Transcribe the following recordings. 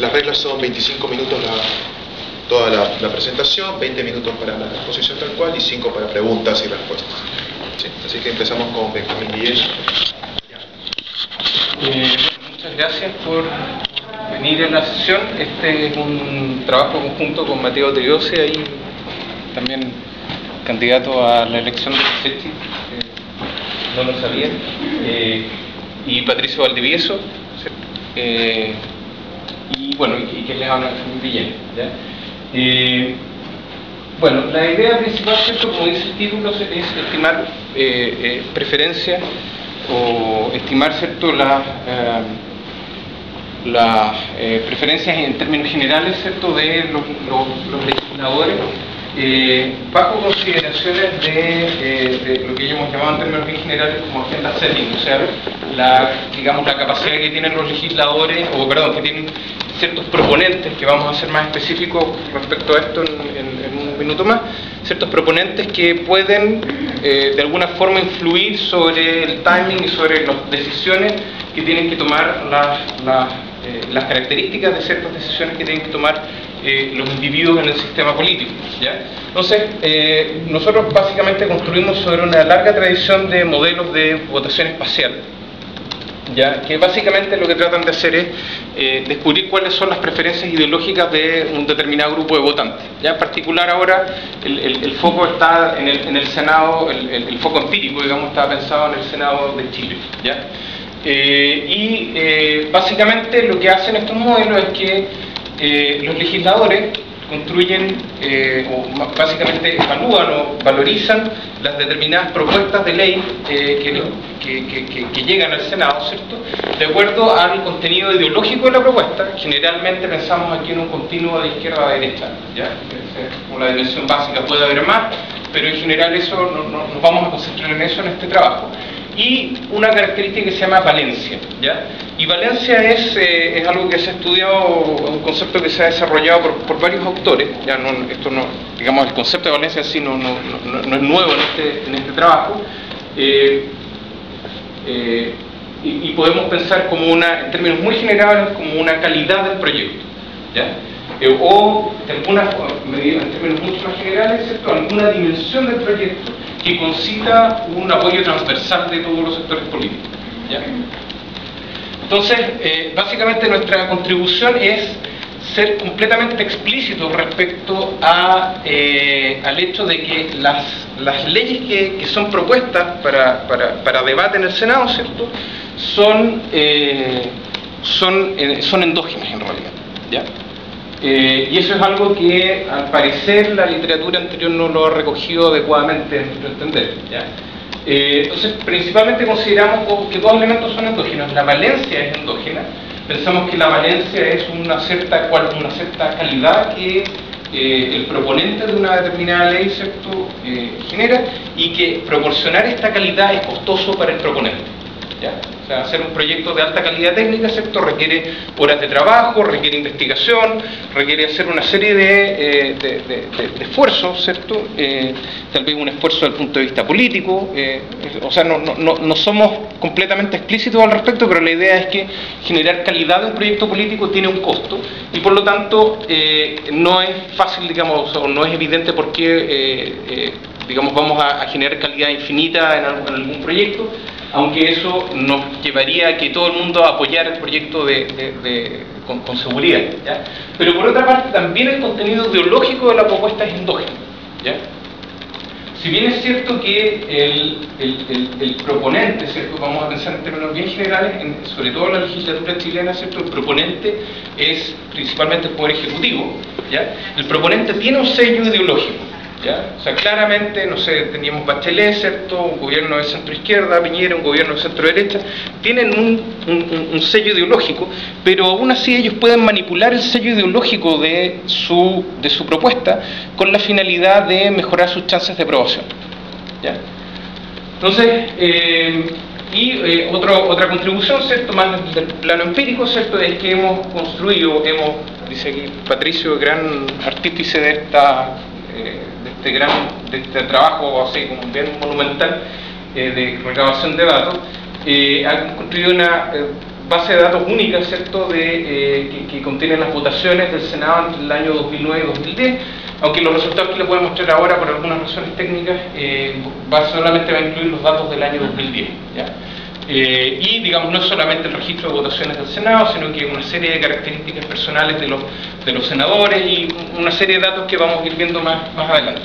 Las reglas son 25 minutos toda la presentación, 20 minutos para la exposición tal cual y 5 para preguntas y respuestas. ¿Sí? Así que empezamos con Benjamín Guillén. Muchas gracias por venir a la sesión. Este es un trabajo conjunto con Mateo Triosi, ahí también candidato a la elección de CETI, no lo sabía, y Patricio Valdivieso, y bueno, y que les habla Benjamín Guillén, ¿ya? Bueno, la idea principal, ¿cierto?, como dice el título, es estimar preferencias o estimar, ¿cierto?, las preferencias en términos generales, ¿cierto?, de los legisladores bajo consideraciones de lo que ellos hemos llamado en términos bien generales como agenda setting, o sea, digamos, la capacidad que tienen los legisladores, que tienen ciertos proponentes, que vamos a ser más específicos respecto a esto en un minuto más, ciertos proponentes que pueden de alguna forma influir sobre el timing y sobre las decisiones que tienen que tomar las características de ciertas decisiones que tienen que tomar los individuos en el sistema político, ¿ya? Entonces, nosotros básicamente construimos sobre una larga tradición de modelos de votación espacial, ¿ya?, que básicamente lo que tratan de hacer es descubrir cuáles son las preferencias ideológicas de un determinado grupo de votantes. Ya en particular ahora el foco está en el Senado, el foco empírico, digamos, está pensado en el Senado de Chile, ¿ya? Básicamente lo que hacen estos modelos es que los legisladores construyen básicamente evalúan o valorizan las determinadas propuestas de ley que llegan al Senado, ¿cierto?, de acuerdo al contenido ideológico de la propuesta. Generalmente pensamos aquí en un continuo de izquierda a derecha, ¿ya? Como la dimensión básica, puede haber más, pero en general eso nos vamos a concentrar en eso en este trabajo. Y una característica que se llama valencia, ¿ya? Y valencia es algo que se ha estudiado, un concepto que se ha desarrollado por varios autores, ya esto no, digamos, el concepto de valencia en sí no es nuevo en este trabajo, y podemos pensar como en términos muy generales, como una calidad del proyecto, ¿ya? O de alguna medida, en términos mucho más generales, ¿cierto?, alguna dimensión del proyecto que concita un apoyo transversal de todos los sectores políticos, ¿ya? Entonces, básicamente nuestra contribución es ser completamente explícitos respecto al hecho de que las leyes que son propuestas para debate en el Senado, ¿cierto?, son endógenas en realidad, ¿ya? Y eso es algo que al parecer la literatura anterior no lo ha recogido adecuadamente en nuestro entender, ¿ya? Entonces principalmente consideramos que dos elementos son endógenos. La valencia es endógena. Pensamos que la valencia es una cierta calidad que el proponente de una determinada ley, ¿cierto?, genera, y que proporcionar esta calidad es costoso para el proponente, ¿ya? O sea, hacer un proyecto de alta calidad técnica, ¿cierto?, requiere horas de trabajo, requiere investigación, requiere hacer una serie de esfuerzos, ¿cierto?, tal vez un esfuerzo desde el punto de vista político, o sea, no somos completamente explícitos al respecto, pero la idea es que generar calidad de un proyecto político tiene un costo, y por lo tanto no es fácil, digamos, o no es evidente por qué digamos, vamos a generar calidad infinita en algún proyecto, aunque eso nos llevaría a que todo el mundo apoyara el proyecto con seguridad, ¿ya? Pero por otra parte también el contenido ideológico de la propuesta es endógeno, ¿ya? Si bien es cierto que el proponente, ¿cierto?, vamos a pensar en términos bien generales, sobre todo en la legislatura chilena, ¿cierto?, el proponente es principalmente el Poder Ejecutivo, ¿ya? El proponente tiene un sello ideológico, ¿ya? O sea, claramente, no sé, teníamos Bachelet, ¿cierto?, un gobierno de centro-izquierda, Piñera, un gobierno de centro-derecha, tienen un sello ideológico, pero aún así ellos pueden manipular el sello ideológico de su propuesta con la finalidad de mejorar sus chances de aprobación, ¿ya? Entonces, otra contribución, ¿cierto?, más del plano empírico, ¿cierto?, es que hemos construido, dice aquí Patricio, gran artífice de este trabajo así como bien monumental de recabación de datos, ha construido base de datos única, ¿cierto?, que contiene las votaciones del Senado entre el año 2009 y 2010, aunque los resultados que les voy a mostrar ahora, por algunas razones técnicas, solamente va a incluir los datos del año 2010, ¿ya? Y digamos, no es solamente el registro de votaciones del Senado, sino que una serie de características personales de los senadores y una serie de datos que vamos a ir viendo más adelante.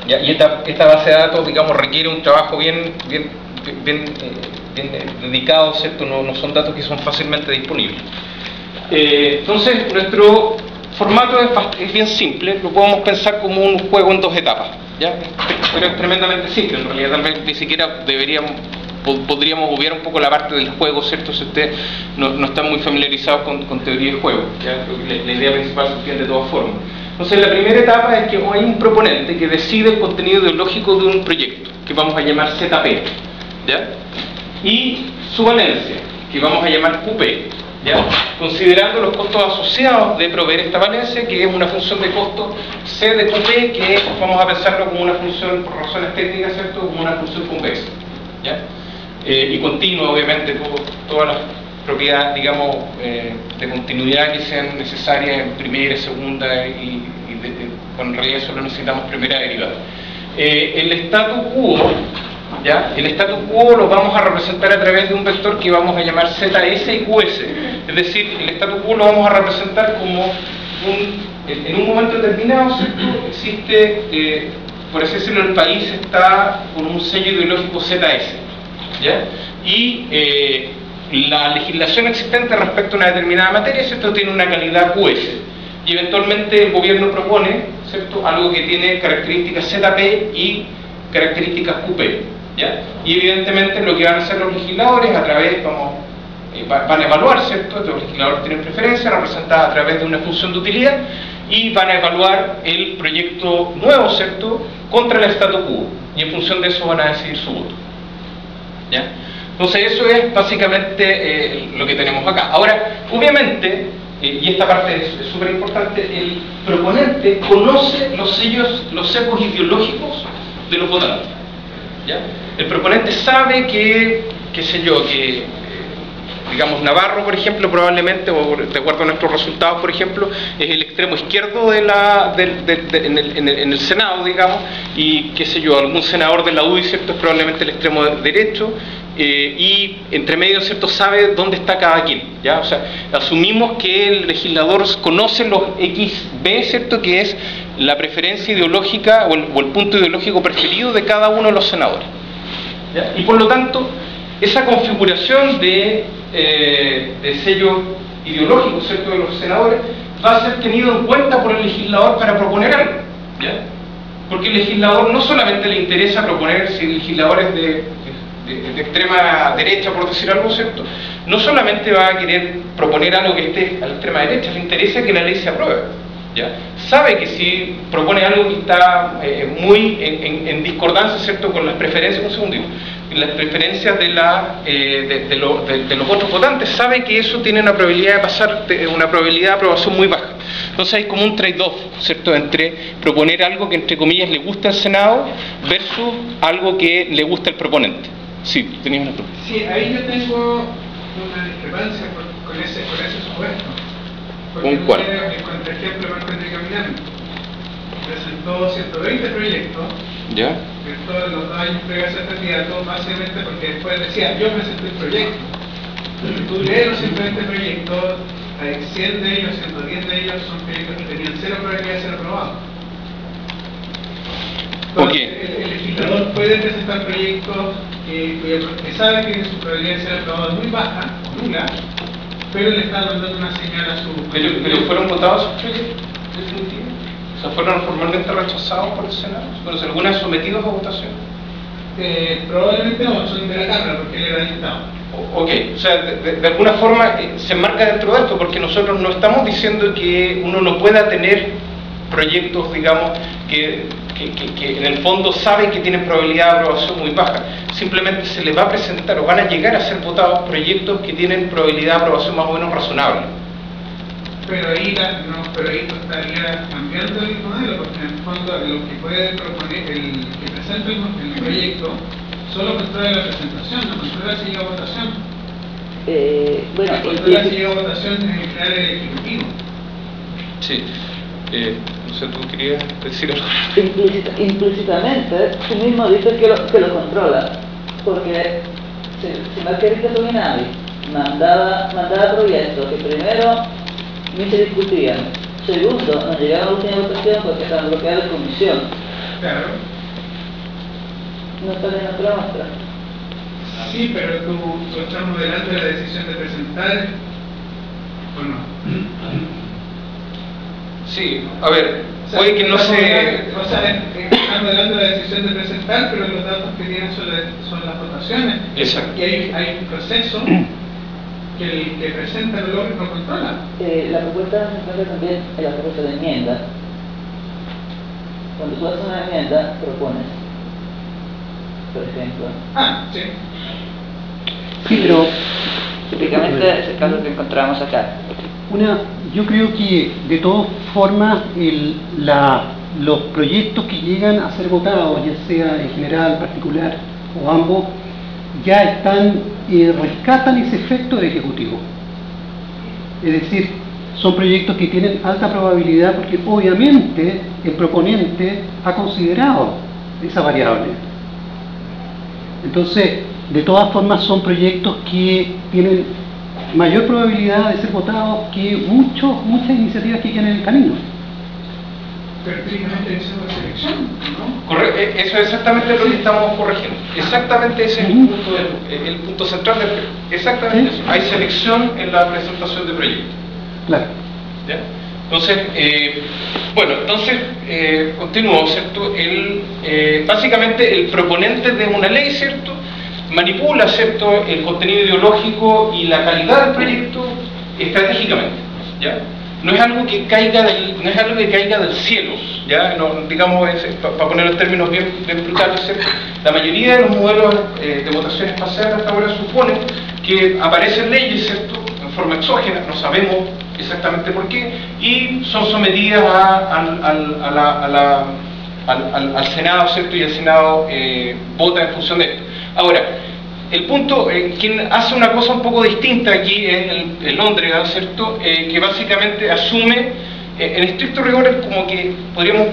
¿Ya? Y esta base de datos, digamos, requiere un trabajo bien dedicado, ¿cierto? No son datos que son fácilmente disponibles. Entonces, nuestro formato es bien simple, lo podemos pensar como un juego en dos etapas, ¿ya? Pero es tremendamente simple, en realidad tal vez ni siquiera podríamos obviar un poco la parte del juego, ¿cierto? Si ustedes no están muy familiarizados con teoría de juego, ¿ya? La idea principal se entiende de todas formas. Entonces, la primera etapa es que hay un proponente que decide el contenido ideológico de un proyecto, que vamos a llamar ZP, ¿ya? Y su valencia, que vamos a llamar QP, ¿ya? Considerando los costos asociados de proveer esta valencia, que es una función de costo C de QP, que vamos a pensarlo como una función, por razones técnicas, ¿cierto?, como una función convexa, ¿ya? Y continua, obviamente, todas las propiedades, digamos, de continuidad que sean necesarias en primera, segunda bueno, en realidad solo necesitamos primera derivada. El status quo, ¿ya? El status quo lo vamos a representar a través de un vector que vamos a llamar ZS y QS. Es decir, el status quo lo vamos a representar como en un momento determinado, ¿cierto?, existe, por así decirlo, el país está con un sello ideológico ZS, ¿ya? Y la legislación existente respecto a una determinada materia, ¿cierto?, tiene una calidad QS. Y eventualmente el gobierno propone, ¿cierto?, algo que tiene características ZP y características QP, ¿ya? Y evidentemente lo que van a hacer los legisladores a través, van a evaluar, ¿cierto?, los legisladores tienen preferencia representada a través de una función de utilidad y van a evaluar el proyecto nuevo, ¿cierto?, contra el status quo, y en función de eso van a decidir su voto, ¿ya? Entonces eso es básicamente lo que tenemos acá. Ahora, obviamente, y esta parte es súper importante, el proponente conoce los sesgos ideológicos de los votantes, ¿ya? El proponente sabe que, qué sé yo, que digamos, Navarro, por ejemplo, probablemente, o de acuerdo a nuestros resultados, por ejemplo, es el extremo izquierdo en el Senado, digamos, y qué sé yo, algún senador de la UDI, ¿cierto?, es probablemente el extremo derecho, y entre medio, ¿cierto?, sabe dónde está cada quien, ¿ya? O sea, asumimos que el legislador conoce los XB, ¿cierto?, que es la preferencia ideológica o el punto ideológico preferido de cada uno de los senadores, ¿ya? Y por lo tanto, esa configuración de sello ideológico, ¿cierto?, de los senadores va a ser tenido en cuenta por el legislador para proponer algo, ¿ya? Porque el legislador no solamente le interesa proponer, si el legislador es de extrema derecha, por decir algo, ¿cierto?, no solamente va a querer proponer algo que esté a la extrema derecha, le interesa que la ley se apruebe, ¿ya? Sabe que si propone algo que está muy en discordancia, ¿cierto?, con las preferencias, un segundito, las preferencias de los otros votantes, sabe que eso tiene una probabilidad de pasar, una probabilidad de aprobación muy baja. Entonces hay como un trade-off, ¿cierto?, entre proponer algo que entre comillas le gusta al Senado versus algo que le gusta al proponente. Sí, tenías una pregunta. Sí, ahí yo tengo una discrepancia con ese supuesto. ¿Con cuál? Por ejemplo, Marco Enrique Milán presentó 120 proyectos. ¿Ya? De todos los 2 años previos a ser candidato, básicamente porque después decía, yo presenté el proyecto. Tú lees los 120 proyectos, hay 100 de ellos, 110 de ellos son proyectos que tenían 0 probabilidad de ser aprobados. Entonces, el legislador puede presentar proyectos que sabe que su probabilidad de ser aprobado es muy baja, o nula, pero le está dando una señal a su... ¿Pero fueron votados esos proyectos? ¿Definitivamente? O sea, ¿fueron formalmente rechazados por el Senado? ¿Fueron alguna vez sometidos a votación? Probablemente no, son de la Cámara, porque él era diputado. Ok, o sea, de alguna forma se enmarca dentro de esto, porque nosotros no estamos diciendo que uno no pueda tener proyectos, digamos, que en el fondo saben que tienen probabilidad de aprobación muy baja. Simplemente se les va a presentar o van a llegar a ser votados proyectos que tienen probabilidad de aprobación más o menos razonable. Pero ahí tú estarías cambiando el modelo, porque en el fondo lo que puede proponer el que presenta el proyecto solo controla la presentación, no controla si llega a votación. Bueno, cuando la llega a votación en general el Ejecutivo. Sí. No sé, ¿tú querías decir algo? Implícitamente, tú mismo dices que lo controla, porque si Margarita Tominari mandaba proyectos que primero ni se discutían, segundo, nos llegaron a la última votación porque estaban bloqueados en comisión. Claro. No está en nuestra muestra. Sí, pero tú estás modelando la decisión de presentar, ¿o no? Sí, a ver, O sea, puede que no se... O sea, están modelando la decisión de presentar, pero los datos que tienen son las votaciones. Exacto. Y hay un proceso que el que presenta el logro no controla. La propuesta se encuentra también en la propuesta de enmienda. Cuando tú haces una enmienda, propones, por ejemplo. Ah, sí. Sí, pero Típicamente es el caso que encontramos acá. yo creo que de todas formas los proyectos que llegan a ser votados, ya sea en general, particular o ambos, ya están rescatan ese efecto del Ejecutivo. Es decir, son proyectos que tienen alta probabilidad porque obviamente el proponente ha considerado esa variable. Entonces, de todas formas son proyectos que tienen mayor probabilidad de ser votados que muchas iniciativas que quedan en el camino. Pero técnicamente eso es selección, ¿no? Correcto, eso es exactamente lo que estamos corrigiendo. Exactamente ese es el punto central del... Exactamente eso. Hay selección en la presentación de proyectos. Claro. ¿Ya? Entonces, continúo, ¿cierto? Básicamente el proponente de una ley, ¿cierto?, manipula, ¿cierto?, el contenido ideológico y la calidad del proyecto estratégicamente, ¿ya? No es algo que caiga del cielo, ¿ya? No, digamos, para poner en términos bien brutales, ¿cierto? La mayoría de los modelos de votación espacial hasta ahora suponen que aparecen leyes, ¿cierto?, en forma exógena, no sabemos exactamente por qué, y son sometidas al Senado, ¿cierto?, y el Senado vota en función de esto. Ahora, el punto, quien hace una cosa un poco distinta aquí en Londres, ¿cierto?, que básicamente asume, en estricto rigor es como que podríamos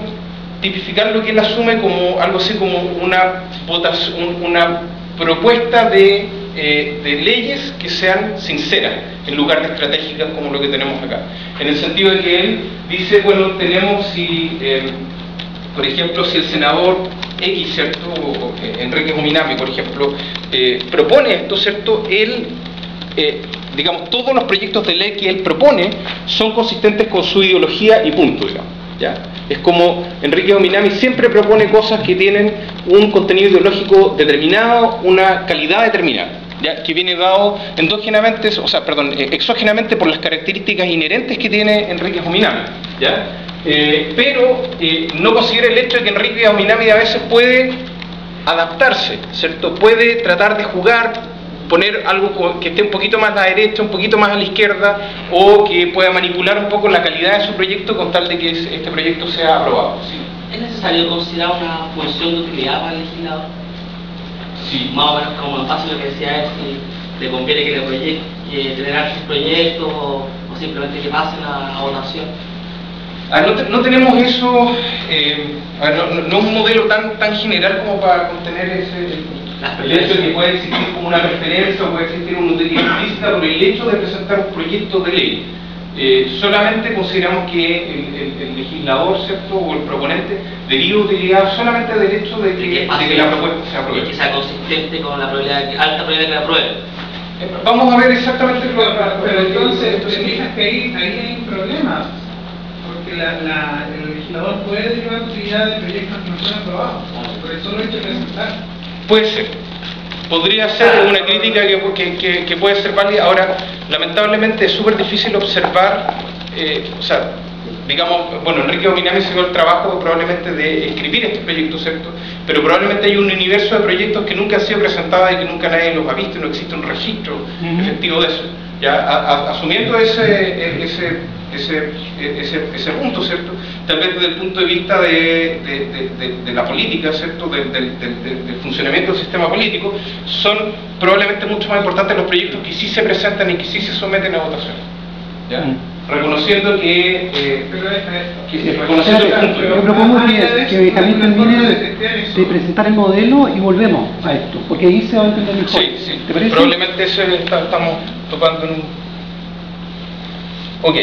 tipificar lo que él asume como algo así como una propuesta de leyes que sean sinceras en lugar de estratégicas como lo que tenemos acá, en el sentido de que él dice, bueno, tenemos por ejemplo, si el senador X, ¿cierto?, Enrique Juminami, por ejemplo, propone esto, ¿cierto?, él, digamos, todos los proyectos de ley que él propone son consistentes con su ideología y punto, digamos, ¿ya? Es como Enrique Juminami siempre propone cosas que tienen un contenido ideológico determinado, una calidad determinada, ¿ya?, que viene dado exógenamente por las características inherentes que tiene Enrique Juminami, ¿ya? Pero no considera el hecho de que Enrique Juminami a veces puede adaptarse, ¿cierto? Puede tratar de jugar, poner algo que esté un poquito más a la derecha, un poquito más a la izquierda, o que pueda manipular un poco la calidad de su proyecto con tal de que este proyecto sea aprobado, ¿sí? ¿Es necesario considerar una función de utilidad para el legislador? Sí. Más o menos como en base a lo que decía es si le conviene que tener sus proyectos o simplemente que pasen a votación. No tenemos eso, no es un modelo tan general como para contener el hecho de que puede existir como una preferencia o puede existir una utilidad implícita por el hecho de presentar un proyecto de ley. Solamente consideramos que el legislador, ¿cierto?, o el proponente deriva utilidad solamente del hecho de que la propuesta sea aprobada. Y que sea consistente con la alta probabilidad de que la aprueben. Vamos a ver exactamente pero entonces, te fijas que ahí hay un problema. Porque el legislador puede derivar utilidad de proyectos que no son aprobados, por el solo hecho de presentar. Puede ser. Podría ser una crítica que puede ser válida. Ahora, lamentablemente es súper difícil observar, Enrique Juminami se dio el trabajo probablemente de escribir este proyecto, ¿cierto? Pero probablemente hay un universo de proyectos que nunca han sido presentados y que nunca nadie los ha visto y no existe un registro efectivo de eso. ¿ya? Asumiendo ese punto, ¿cierto? Tal vez desde el punto de vista de la política, ¿cierto? Del funcionamiento del sistema político, son probablemente mucho más importantes los proyectos que sí se presentan y que sí se someten a votación, ¿ya? Reconociendo que reconociendo el punto. Yo propongo que Benjamín termine de presentar el modelo y volvemos a esto, porque ahí se va a entender mejor. Sí, ¿Te parece? probablemente eso estamos topando en un... Ok,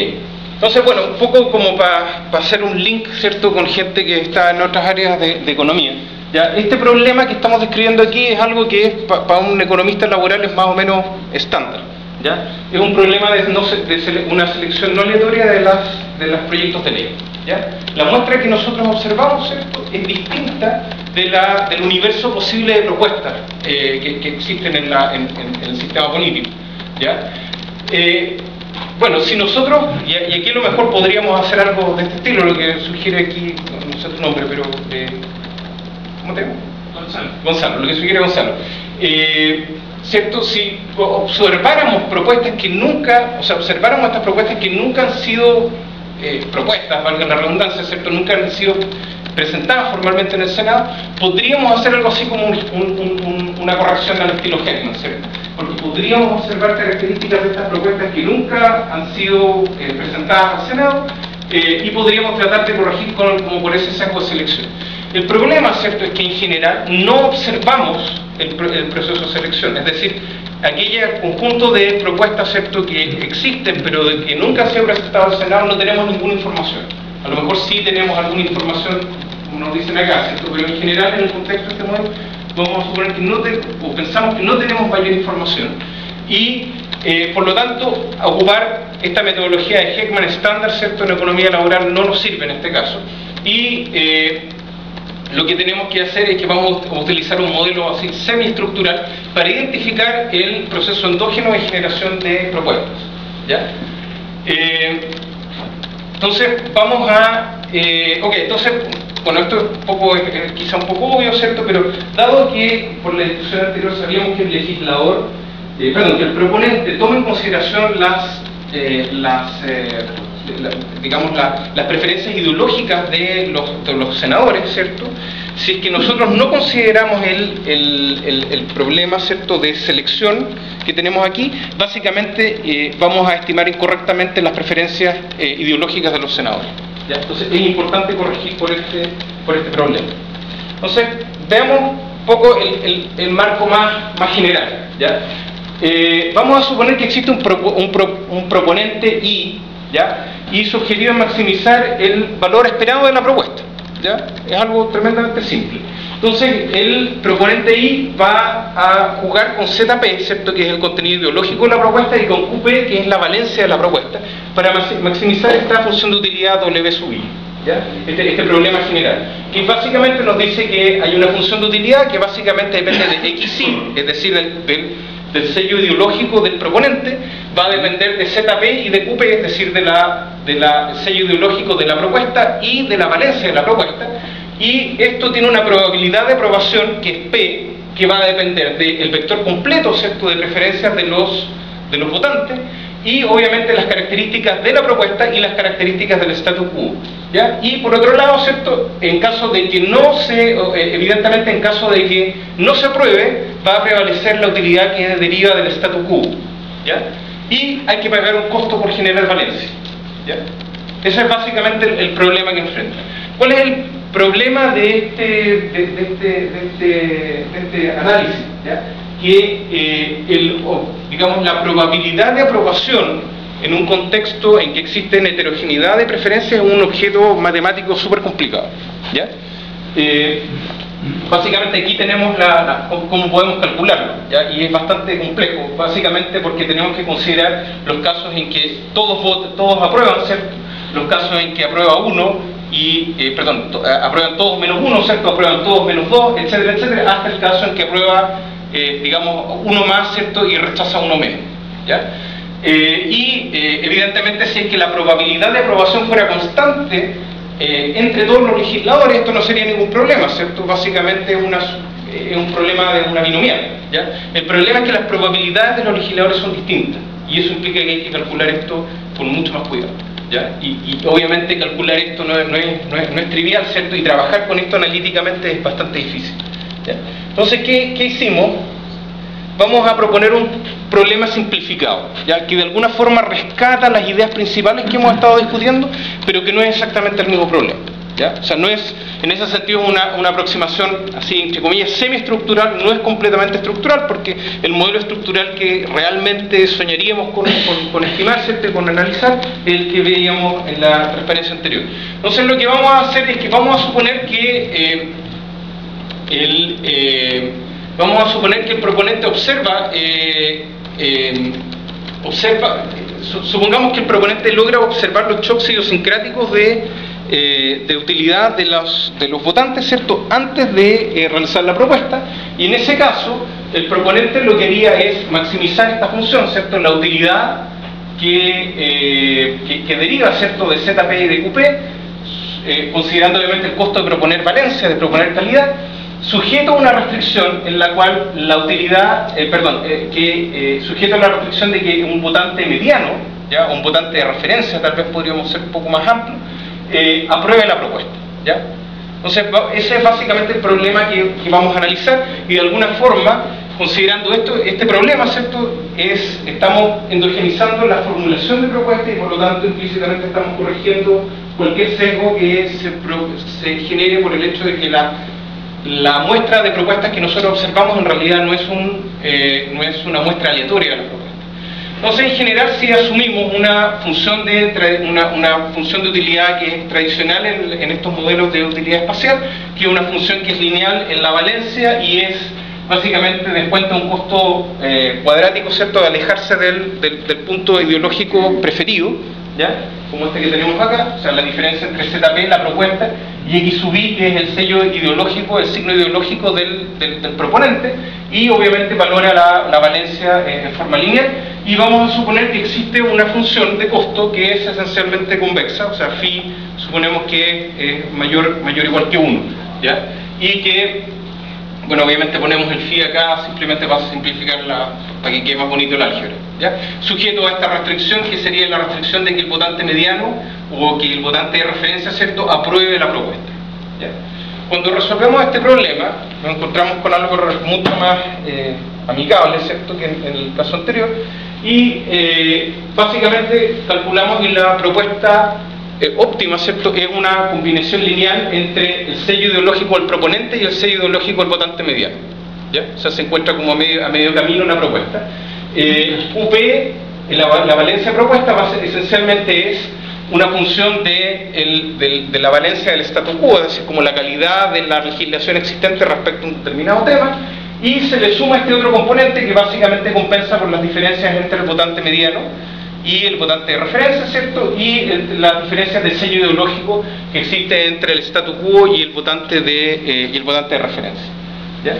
entonces bueno, un poco como para hacer un link, ¿cierto?, con gente que está en otras áreas de economía. Ya, este problema que estamos describiendo aquí es algo que para un economista laboral es más o menos estándar, ¿ya? Es un problema de una selección no aleatoria de los proyectos de ley, ¿ya? La muestra que nosotros observamos, ¿cierto?, es distinta del universo posible de propuestas que existen en el sistema político, ¿ya? Bueno, si nosotros, y aquí a lo mejor podríamos hacer algo de este estilo, lo que sugiere aquí, no sé tu nombre, pero... ¿cómo te llamas? Gonzalo, lo que sugiere Gonzalo. ¿Cierto? Si observáramos propuestas que nunca, o sea, observáramos estas propuestas que nunca han sido propuestas, valga la redundancia, ¿cierto? Nunca han sido presentadas formalmente en el Senado, podríamos hacer algo así como una corrección al estilo Heckman, ¿cierto? Porque podríamos observar características de estas propuestas que nunca han sido presentadas al Senado y podríamos tratar de corregir como por ese saco de selección. El problema, ¿cierto?, es que en general no observamos el proceso de selección, es decir, aquel conjunto de propuestas, ¿cierto?, que existen pero de que nunca se ha presentado al Senado, no tenemos ninguna información. A lo mejor sí tenemos alguna información, como nos dicen acá, ¿cierto?, pero en general en el contexto de este modelo vamos a suponer que o pensamos que no tenemos mayor información y por lo tanto ocupar esta metodología de Heckman estándar, ¿cierto?, en economía laboral no nos sirve en este caso y lo que tenemos que hacer es que vamos a utilizar un modelo así semiestructural para identificar el proceso endógeno de generación de propuestas, ¿ya? Entonces vamos a... entonces, bueno, esto es quizá un poco obvio, ¿cierto? Pero dado que por la discusión anterior sabíamos que el legislador, que el proponente toma en consideración las preferencias ideológicas de los senadores, ¿cierto? Si es que nosotros no consideramos el problema, ¿cierto?, de selección que tenemos aquí, básicamente vamos a estimar incorrectamente las preferencias ideológicas de los senadores, ¿ya? Entonces es importante corregir por este problema. Entonces veamos un poco el marco más general, ¿ya? Vamos a suponer que existe un proponente I, ¿ya? Y su objetivo es maximizar el valor esperado de la propuesta, ¿ya? Es algo tremendamente simple. Entonces el proponente I va a jugar con ZP, ¿cierto?, que es el contenido ideológico de la propuesta, y con QP, que es la valencia de la propuesta, para maximizar esta función de utilidad W sub I, ¿ya? Este problema general, que básicamente nos dice que hay una función de utilidad que básicamente depende de XI, es decir, del sello ideológico del proponente, va a depender de ZP y de QP, es decir, del sello ideológico de la propuesta y de la valencia de la propuesta, y esto tiene una probabilidad de aprobación que es P, que va a depender del vector completo, ¿cierto?, de preferencias de los votantes, y obviamente las características de la propuesta y las características del status quo, ¿ya? Y por otro lado, ¿cierto?, en caso de que evidentemente en caso de que no se apruebe, va a prevalecer la utilidad que deriva del status quo, ¿ya? Y hay que pagar un costo por generar valencia, ¿ya? Ese es básicamente el problema que enfrenta. ¿Cuál es el problema de este análisis? ¿Ya? Que la probabilidad de aprobación en un contexto en que existe heterogeneidad de preferencias es un objeto matemático súper complicado, ¿ya? Básicamente aquí tenemos cómo podemos calcularlo, ¿ya? Y es bastante complejo, básicamente porque tenemos que considerar los casos en que todos aprueban, ¿cierto?, los casos en que aprueba uno aprueban todos menos uno, ¿cierto?, aprueban todos menos dos, etcétera, etcétera, hasta el caso en que aprueba uno más, ¿cierto?, y rechaza uno menos, ¿ya? Evidentemente, si es que la probabilidad de aprobación fuera constante entre todos los legisladores, esto no sería ningún problema, ¿cierto? Básicamente es un problema de una binomial, ¿ya? El problema es que las probabilidades de los legisladores son distintas, y eso implica que hay que calcular esto con mucho más cuidado, ¿ya? Y obviamente calcular esto no es trivial, ¿cierto? Y trabajar con esto analíticamente es bastante difícil, ¿ya? Entonces, ¿qué hicimos? Vamos a proponer un problema simplificado, ya que de alguna forma rescata las ideas principales que hemos estado discutiendo, pero que no es exactamente el mismo problema, ¿ya? O sea, no es, en ese sentido, una aproximación, así, entre comillas, semiestructural, no es completamente estructural, porque el modelo estructural que realmente soñaríamos con estimar, ¿cierto?, con analizar, es el que veíamos en la transparencia anterior. Entonces, lo que vamos a hacer es que vamos a suponer que el proponente supongamos que el proponente logra observar los shocks idiosincráticos de utilidad de los votantes, ¿cierto?, antes de realizar la propuesta, y en ese caso el proponente lo que haría es maximizar esta función, ¿cierto?, la utilidad que deriva, ¿cierto?, de ZP y de QP, considerando obviamente el costo de proponer valencia, de proponer calidad, sujeto a una restricción en la cual la utilidad, sujeto a la restricción de que un votante mediano, ¿ya?, o un votante de referencia, tal vez podríamos ser un poco más amplio, apruebe la propuesta, ¿ya? Entonces, ese es básicamente el problema que vamos a analizar, y de alguna forma, considerando este problema, ¿cierto?, estamos endogenizando la formulación de propuesta y por lo tanto implícitamente estamos corrigiendo cualquier sesgo que se genere por el hecho de que la muestra de propuestas que nosotros observamos en realidad no es una muestra aleatoria de la propuesta. Entonces, en general, si asumimos una función de utilidad que es tradicional en estos modelos de utilidad espacial, que es una función que es lineal en la valencia y es básicamente descuenta un costo cuadrático, ¿cierto?, de alejarse del punto ideológico preferido, ¿ya?, como este que tenemos acá, o sea, la diferencia entre ZP, la propuesta, y X sub I, que es el sello ideológico, el signo ideológico del proponente, y obviamente valora la valencia en forma lineal, y vamos a suponer que existe una función de costo que es esencialmente convexa, o sea, phi suponemos que es mayor o igual que 1, ¿ya? Y que, bueno, obviamente ponemos el phi acá simplemente para simplificar para que quede más bonito el álgebra, ¿ya? Sujeto a esta restricción, que sería la restricción de que el votante mediano o que el votante de referencia, ¿cierto?, apruebe la propuesta, ¿ya? Cuando resolvemos este problema, nos encontramos con algo mucho más amigable, ¿cierto?, que en el caso anterior, y básicamente calculamos que la propuesta óptima, ¿cierto?, es una combinación lineal entre el sello ideológico del proponente y el sello ideológico del votante mediano, ¿ya? O sea, se encuentra como a medio camino la propuesta. UP, la valencia propuesta, esencialmente es una función de la valencia del statu quo, es decir, como la calidad de la legislación existente respecto a un determinado tema, y se le suma este otro componente que básicamente compensa por las diferencias entre el votante mediano y el votante de referencia, ¿cierto?, y las diferencias del sello ideológico que existe entre el statu quo y el votante de referencia, ¿ya?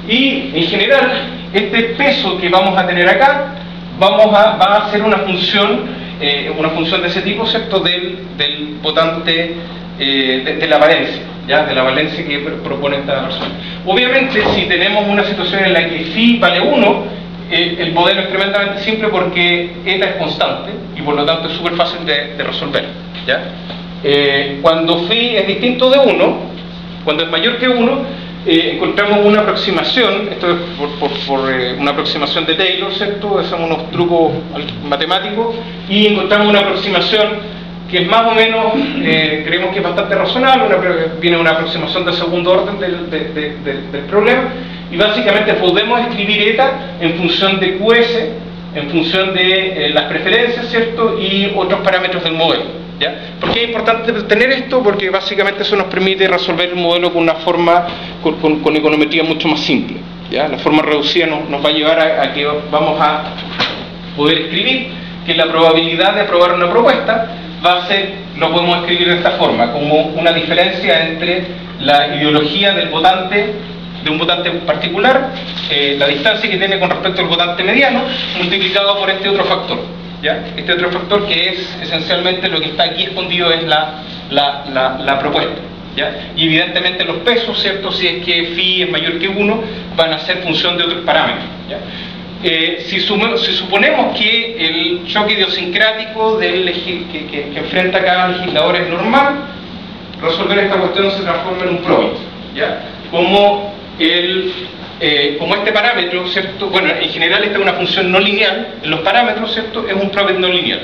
Y en general, este peso que vamos a tener acá va a ser una función de ese tipo, ¿cierto?, del votante de la valencia, ¿ya?, de la valencia que propone esta persona. Obviamente, si tenemos una situación en la que phi vale 1, el modelo es tremendamente simple porque eta es constante y por lo tanto es súper fácil de resolver, ¿ya? Cuando phi es distinto de 1, cuando es mayor que 1, encontramos una aproximación, esto es por una aproximación de Taylor, ¿cierto?, hacemos unos trucos matemáticos y encontramos una aproximación que es más o menos, creemos que es bastante razonable, viene una aproximación de segundo orden del problema, y básicamente podemos escribir eta en función de QS, en función de las preferencias, ¿cierto?, y otros parámetros del modelo, ¿ya? ¿Por qué es importante tener esto? Porque básicamente eso nos permite resolver el modelo con una forma, con econometría mucho más simple, ¿ya? La forma reducida nos va a llevar a que vamos a poder escribir que la probabilidad de aprobar una propuesta lo podemos escribir de esta forma, como una diferencia entre la ideología del votante, de un votante particular, la distancia que tiene con respecto al votante mediano, multiplicado por este otro factor, ¿ya? Este otro factor que es esencialmente lo que está aquí escondido es la propuesta, ¿ya? Y evidentemente los pesos, ¿cierto?, si es que phi es mayor que 1, van a ser función de otros parámetros, ¿ya? si suponemos que el choque idiosincrático que enfrenta cada legislador es normal, resolver esta cuestión se transforma en un probit, ¿ya? Como este parámetro, ¿cierto? Bueno, en general esta es una función no lineal, en los parámetros, ¿cierto? Es un probit no lineal.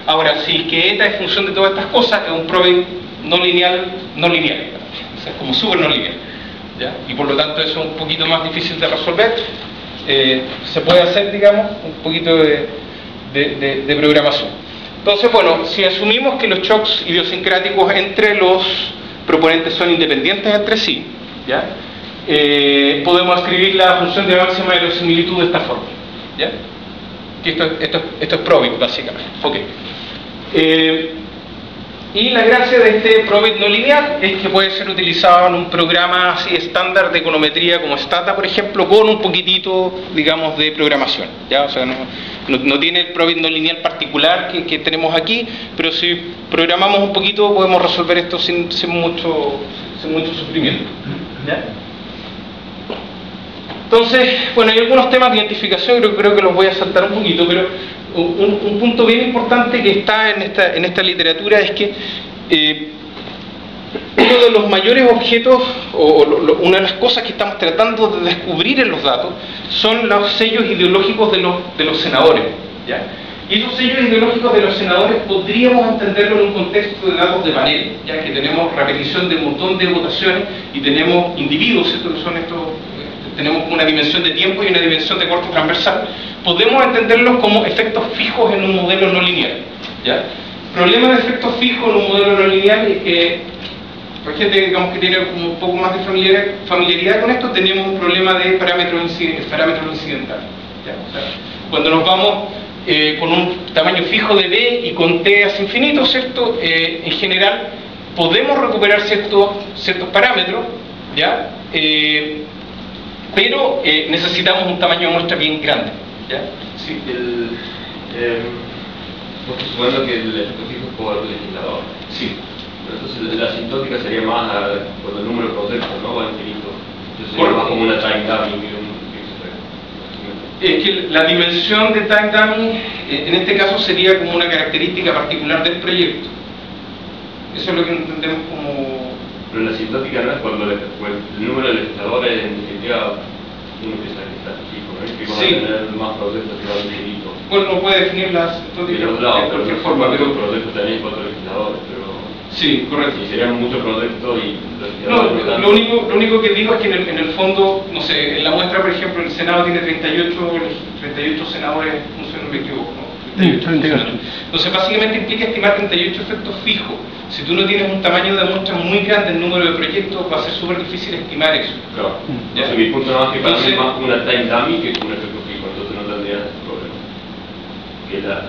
Ahora, si el que eta es función de todas estas cosas, es un probit no lineal, o sea, es como súper no lineal, ¿ya? Y por lo tanto eso es un poquito más difícil de resolver. Se puede hacer, digamos, un poquito de programación. Entonces, bueno, si asumimos que los shocks idiosincráticos entre los proponentes son independientes entre sí, ¿ya? Podemos escribir la función de máxima verosimilitud de esta forma, ¿ya? Que esto es probit, básicamente. Okay. Y la gracia de este probit no lineal es que puede ser utilizado en un programa así estándar de econometría como Stata, por ejemplo, con un poquitito, digamos, de programación, ¿ya? O sea, no tiene el probit no lineal particular que tenemos aquí, pero si programamos un poquito podemos resolver esto sin mucho sufrimiento, ¿ya? Entonces, bueno, hay algunos temas de identificación, creo que los voy a saltar un poquito, pero un punto bien importante que está en esta literatura es que uno de los mayores objetos, una de las cosas que estamos tratando de descubrir en los datos, son los sellos ideológicos de los senadores, ¿ya? Y esos sellos ideológicos de los senadores podríamos entenderlo en un contexto de datos de panel, ya que tenemos repetición de un montón de votaciones y tenemos individuos, ¿cierto? Que son estos... tenemos una dimensión de tiempo y una dimensión de corte transversal, podemos entenderlos como efectos fijos en un modelo no lineal, ¿ya? El problema de efectos fijos en un modelo no lineal es que, para gente, digamos, que tiene un poco más de familiaridad con esto, tenemos un problema de parámetros incidentales, ¿ya? O sea, cuando nos vamos con un tamaño fijo de b y con t hacia infinito, ¿cierto? En general podemos recuperar ciertos parámetros, ¿ya? Pero necesitamos un tamaño de muestra bien grande, ¿ya? Sí, vos estás suponiendo que el efecto fijo es por legislador. Sí. Entonces la asintótica sería más por el número de proyectos, ¿no? O infinito. Entonces sería más como una time dummy que un es que la dimensión de time dummy en este caso sería como una característica particular del proyecto. Eso es lo que entendemos como... Pero la asintótica no es cuando el número de legisladores en definitiva uno piensa que está fijo, ¿no? Que van a tener más proyectos que van infinito. Bueno, uno puede definir la asintótica de cualquier forma, pero proyectos tenéis 4 legisladores, pero... Sí, correcto. Y serían muchos proyectos y... No, lo único que digo es que en el fondo, no sé, en la muestra, por ejemplo, el Senado tiene 38 senadores, no sé, no me equivoco, ¿no? 38. Entonces, básicamente implica estimar 38 efectos fijos. Si tú no tienes un tamaño de muestra muy grande en número de proyectos, va a ser súper difícil estimar eso. Claro. Entonces, mi punto no es que para mí es más una time dummy que un efecto fijo, entonces no tendrías problema. Que la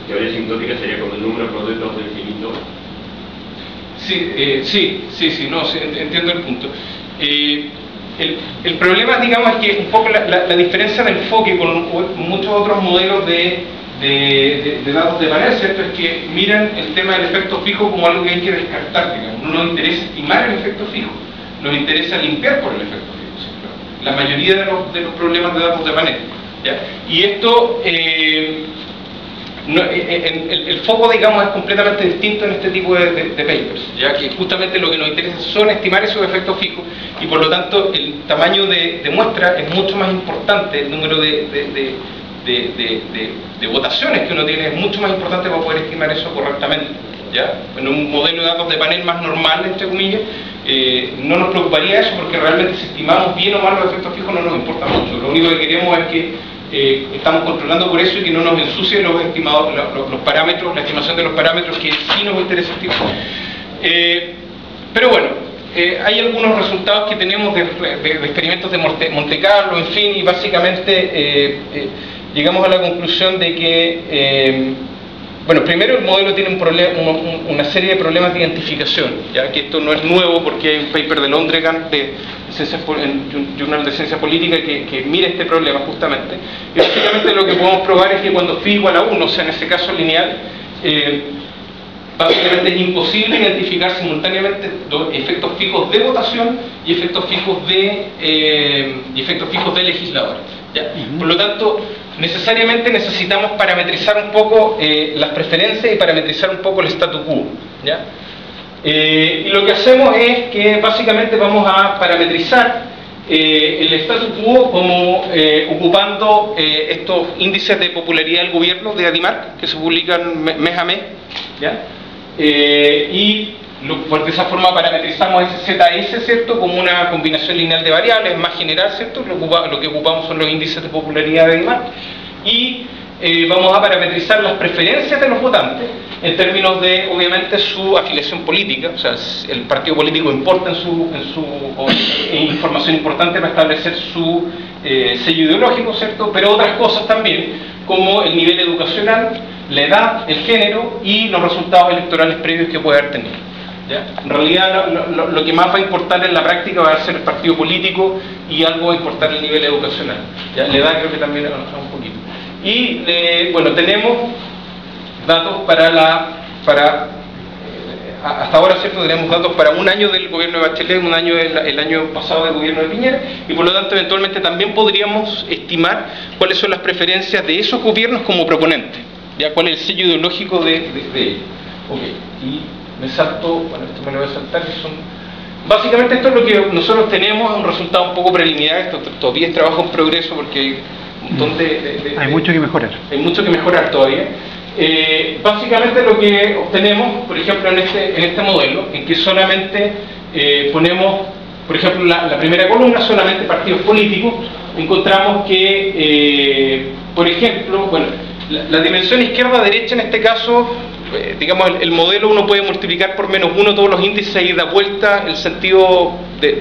teoría asintótica sería cuando el número de proyectos es infinito. Sí, entiendo el punto. El problema, digamos, es que un poco la diferencia de enfoque con muchos otros modelos de datos de panel, ¿cierto? Es que miran el tema del efecto fijo como algo que hay que descartar, digamos. No nos interesa estimar el efecto fijo, nos interesa limpiar por el efecto fijo, ¿cierto? La mayoría de los problemas de datos de panel, ¿ya? Y esto... el foco, digamos, es completamente distinto en este tipo de papers, ya que justamente lo que nos interesa son estimar esos efectos fijos y por lo tanto el tamaño de muestra es mucho más importante, el número de votaciones que uno tiene es mucho más importante para poder estimar eso correctamente, ¿ya? En un modelo de datos de panel más normal, entre comillas, no nos preocuparía eso porque realmente si estimamos bien o mal los efectos fijos no nos importa mucho, lo único que queremos es que estamos controlando por eso y que no nos ensucien los estimados, los parámetros, la estimación de los parámetros que sí nos interesa estimar. Pero bueno, hay algunos resultados que tenemos de experimentos de Monte Carlo, en fin, y básicamente llegamos a la conclusión de que, bueno, primero el modelo tiene una serie de problemas de identificación, ya que esto no es nuevo porque hay un paper de Londregan en Journal de Ciencia Política que mira este problema justamente. Y básicamente lo que podemos probar es que cuando phi igual a 1, o sea en este caso lineal, básicamente es imposible identificar simultáneamente efectos fijos de votación y efectos fijos de legisladores, ¿ya? Por lo tanto, necesariamente necesitamos parametrizar un poco las preferencias y parametrizar un poco el statu quo, ¿ya? Y lo que hacemos es que básicamente vamos a parametrizar el statu quo como ocupando estos índices de popularidad del gobierno de ADIMARC que se publican mes a mes, ¿ya? Y de esa forma parametrizamos ese ZS, ¿cierto?, como una combinación lineal de variables, más general, ¿cierto? Lo que ocupamos son los índices de popularidad de ADIMARC, y vamos a parametrizar las preferencias de los votantes en términos de, obviamente, su afiliación política. O sea, el partido político importa en información importante para establecer su sello ideológico, ¿cierto? Pero otras cosas también, como el nivel educacional, la edad, el género y los resultados electorales previos que puede haber tenido, ¿ya? En realidad lo que más va a importar en la práctica va a ser el partido político, y algo va a importar el nivel educacional, ¿ya? La edad creo que también un poquito. Y bueno, tenemos datos hasta ahora, ¿cierto? Tenemos datos para un año del gobierno de Bachelet, un año el año pasado del gobierno de Piñera, y por lo tanto eventualmente también podríamos estimar cuáles son las preferencias de esos gobiernos como proponentes, ¿ya? Cuál es el sello ideológico de ellos. Ok, y me salto, bueno, esto me lo voy a saltar, que son... Básicamente esto es lo que nosotros tenemos, un resultado un poco preliminar. Esto todavía es trabajo en progreso porque hay un montón hay mucho que mejorar. Hay mucho que mejorar todavía. Básicamente lo que obtenemos, por ejemplo, en este modelo, en que solamente ponemos, por ejemplo, la primera columna, solamente partidos políticos, encontramos que, por ejemplo, bueno, la dimensión izquierda-derecha en este caso, digamos, el modelo uno puede multiplicar por -1 todos los índices y da vuelta el sentido del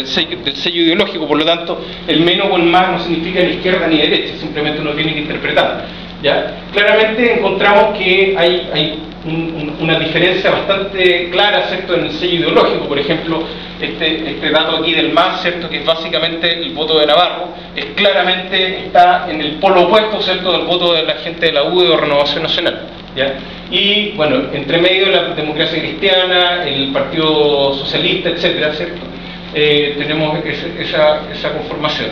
sello ideológico. Por lo tanto, el menos o el más no significa ni izquierda ni derecha, simplemente uno tiene que interpretar, ¿ya? Claramente encontramos que hay una diferencia bastante clara, ¿cierto?, en el sello ideológico. Por ejemplo, este dato aquí del MAS, ¿cierto?, que es básicamente el voto de Navarro, claramente está en el polo opuesto, ¿cierto?, del voto de la gente de la UDI o Renovación Nacional, ¿ya? Y bueno, entre medio de la democracia cristiana, el Partido Socialista, etcétera, ¿cierto? Tenemos esa conformación.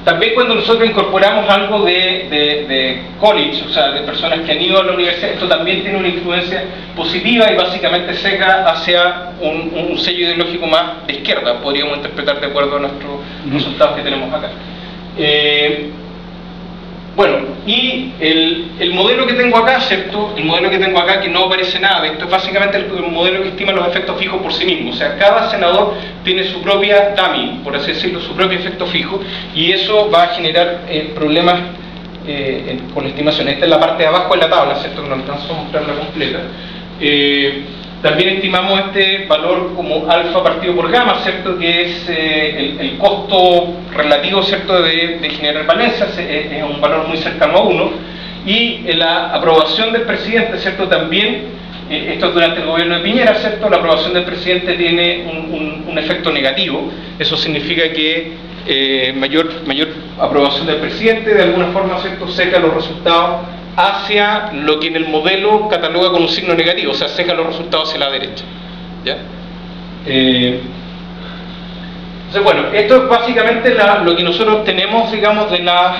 También cuando nosotros incorporamos algo de college, o sea, de personas que han ido a la universidad, esto también tiene una influencia positiva y básicamente seca hacia un sello ideológico más de izquierda, podríamos interpretar de acuerdo a nuestros resultados que tenemos acá. Bueno, y el modelo que tengo acá, ¿cierto? El modelo que tengo acá, que no aparece nada de esto, es básicamente el modelo que estima los efectos fijos por sí mismo. O sea, cada senador tiene su propia dummy, por así decirlo, su propio efecto fijo, y eso va a generar problemas con la estimación. Esta es la parte de abajo de la tabla, ¿cierto? Que no alcanzo a mostrarla completa. También estimamos este valor como alfa partido por gamma, ¿cierto?, que es el costo relativo, ¿cierto?, de generar valencias, es un valor muy cercano a 1, y la aprobación del presidente, ¿cierto?, también, esto es durante el gobierno de Piñera, ¿cierto?, la aprobación del presidente tiene un efecto negativo. Eso significa que mayor aprobación del presidente, de alguna forma, ¿cierto?, seca los resultados hacia lo que en el modelo cataloga con un signo negativo, o sea, seca los resultados hacia la derecha, ¿ya? Entonces, bueno, esto es básicamente lo que nosotros tenemos, digamos, de la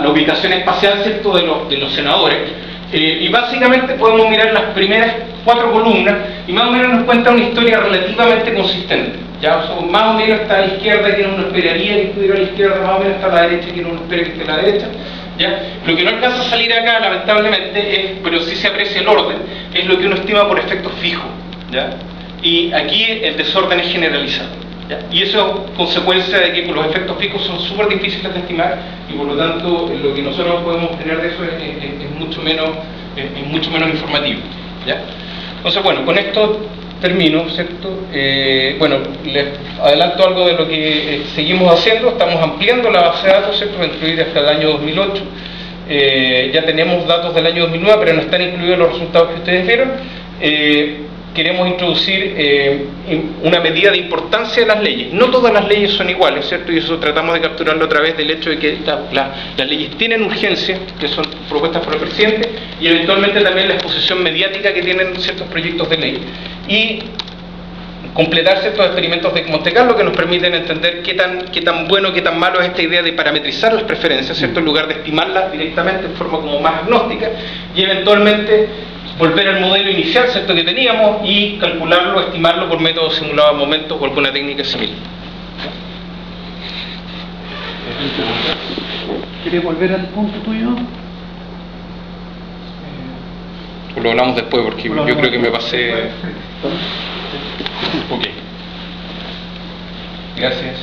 ubicación espacial, ¿cierto?, de los senadores, y básicamente podemos mirar las primeras 4 columnas y más o menos nos cuenta una historia relativamente consistente, ¿ya? O sea, más o menos está a la izquierda, que uno esperaría que estuviera a la izquierda, más o menos está a la derecha, que uno espera que esté a la derecha, ¿ya? Lo que no alcanza a salir acá, lamentablemente, pero sí se aprecia el orden, es lo que uno estima por efectos fijos, ¿ya? Y aquí el desorden es generalizado, ¿ya? Y eso es consecuencia de que los efectos fijos son súper difíciles de estimar, y por lo tanto lo que nosotros podemos obtener de eso es mucho menos informativo, ¿ya? Entonces, bueno, con esto termino, ¿cierto? Bueno, les adelanto algo de lo que seguimos haciendo. Estamos ampliando la base de datos, ¿cierto?, para incluir hasta el año 2008. Ya tenemos datos del año 2009, pero no están incluidos los resultados que ustedes vieron. Queremos introducir una medida de importancia de las leyes. No todas las leyes son iguales, ¿cierto? Y eso tratamos de capturarlo a través del hecho de que las leyes tienen urgencia, que son propuestas por el presidente, y eventualmente también la exposición mediática que tienen ciertos proyectos de ley. Y completar ciertos experimentos de Monte Carlo que nos permiten entender qué tan bueno, qué tan malo es esta idea de parametrizar las preferencias, ¿cierto? En lugar de estimarlas directamente en forma como más agnóstica, y eventualmente volver al modelo inicial, ¿cierto?, que teníamos y calcularlo, estimarlo por métodos simulados a momentos o alguna técnica similar. ¿Quieres volver al punto tuyo? Lo hablamos después porque yo creo que me pasé. Ok. Gracias.